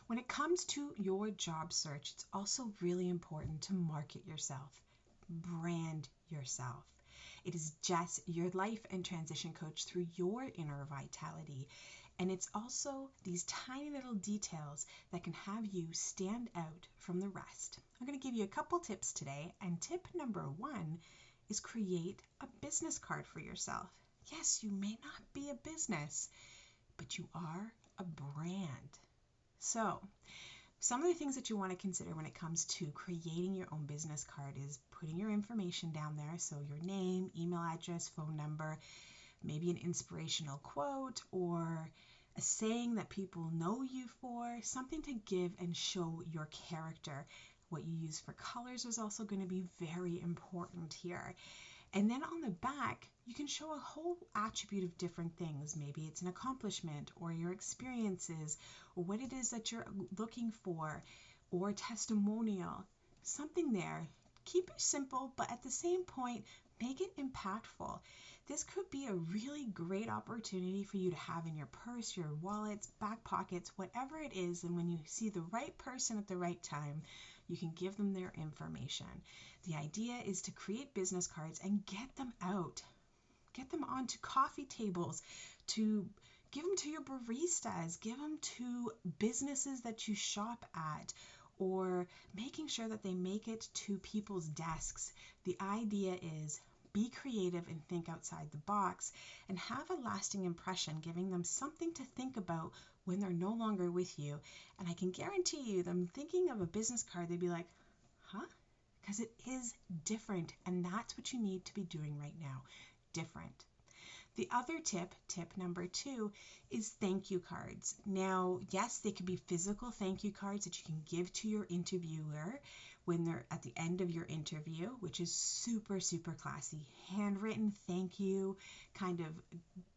When it comes to your job search, it's also really important to market yourself, brand yourself. It is Jess, your life and transition coach through your inner vitality. And it's also these tiny little details that can have you stand out from the rest. I'm going to give you a couple tips today. And tip number 1 is create a business card for yourself. Yes, you may not be a business, but you are a brand. So, some of the things that you want to consider when it comes to creating your own business card is putting your information down there. So your name, email address, phone number, maybe an inspirational quote or a saying that people know you for, something to give and show your character. What you use for colors is also going to be very important here. And then on the back, you can show a whole attribute of different things. Maybe it's an accomplishment or your experiences or what it is that you're looking for or a testimonial. Something there. Keep it simple, but at the same point, make it impactful. This could be a really great opportunity for you to have in your purse, your wallets, back pockets, whatever it is. And when you see the right person at the right time, you can give them their information. The idea is to create business cards and get them out. Get them onto coffee tables, to give them to your baristas, give them to businesses that you shop at, or making sure that they make it to people's desks. The idea is be creative and think outside the box and have a lasting impression, giving them something to think about when they're no longer with you. And I can guarantee you, them thinking of a business card, they'd be like, huh? Because it is different, and that's what you need to be doing right now. Different. The other tip number 2, is thank you cards. Now, yes, they could be physical thank you cards that you can give to your interviewer when they're at the end of your interview, which is super, super classy. Handwritten thank you, kind of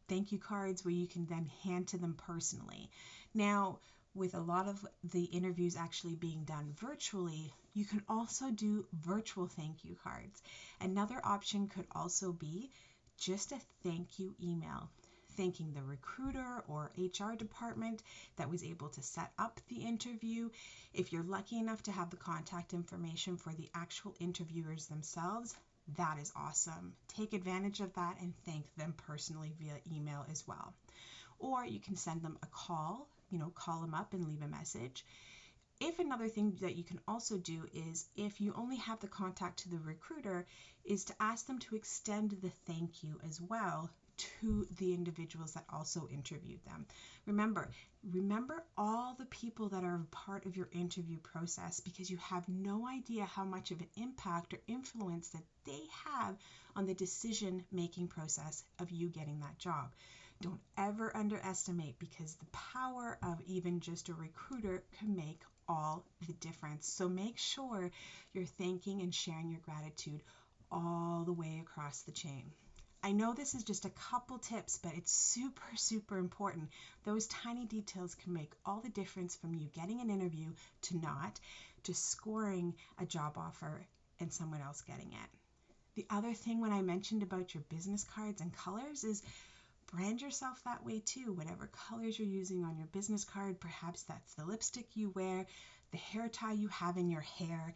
thank you cards where you can then hand to them personally. Now, with a lot of the interviews actually being done virtually, you can also do virtual thank you cards. Another option could also be just a thank you email, thanking the recruiter or HR department that was able to set up the interview. If you're lucky enough to have the contact information for the actual interviewers themselves, that is awesome. Take advantage of that and thank them personally via email as well. Or you can send them a call, call them up and leave a message. If another thing that you can also do is, if you only have the contact to the recruiter, is to ask them to extend the thank you as well to the individuals that also interviewed them. Remember all the people that are part of your interview process, because you have no idea how much of an impact or influence that they have on the decision-making process of you getting that job. Don't ever underestimate, because the power of even just a recruiter can make all the difference. So make sure you're thanking and sharing your gratitude all the way across the chain. I know this is just a couple tips, but it's super, super important. Those tiny details can make all the difference from you getting an interview to not, to scoring a job offer and someone else getting it. The other thing when I mentioned about your business cards and colors is brand yourself that way too. Whatever colors you're using on your business card, perhaps that's the lipstick you wear, the hair tie you have in your hair,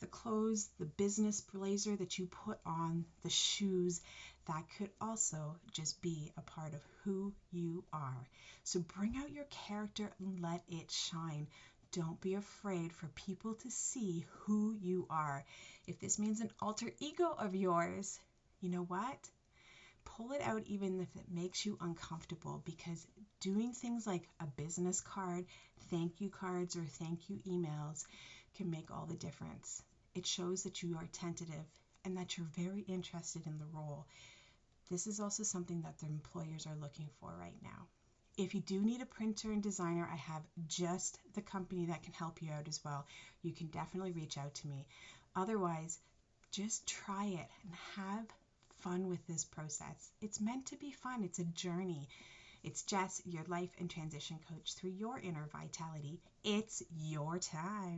the clothes, the business blazer that you put on, the shoes, that could also just be a part of who you are. So bring out your character and let it shine. Don't be afraid for people to see who you are. If this means an alter ego of yours, you know what? Pull it out even if it makes you uncomfortable, because doing things like a business card, thank you cards, or thank you emails can make all the difference. It shows that you are tentative and that you're very interested in the role. This is also something that the employers are looking for right now. If you do need a printer and designer, I have just the company that can help you out as well. You can definitely reach out to me. Otherwise, just try it and have fun with this process. It's meant to be fun. It's a journey. It's Jess, your life and transition coach through your inner vitality. It's your time.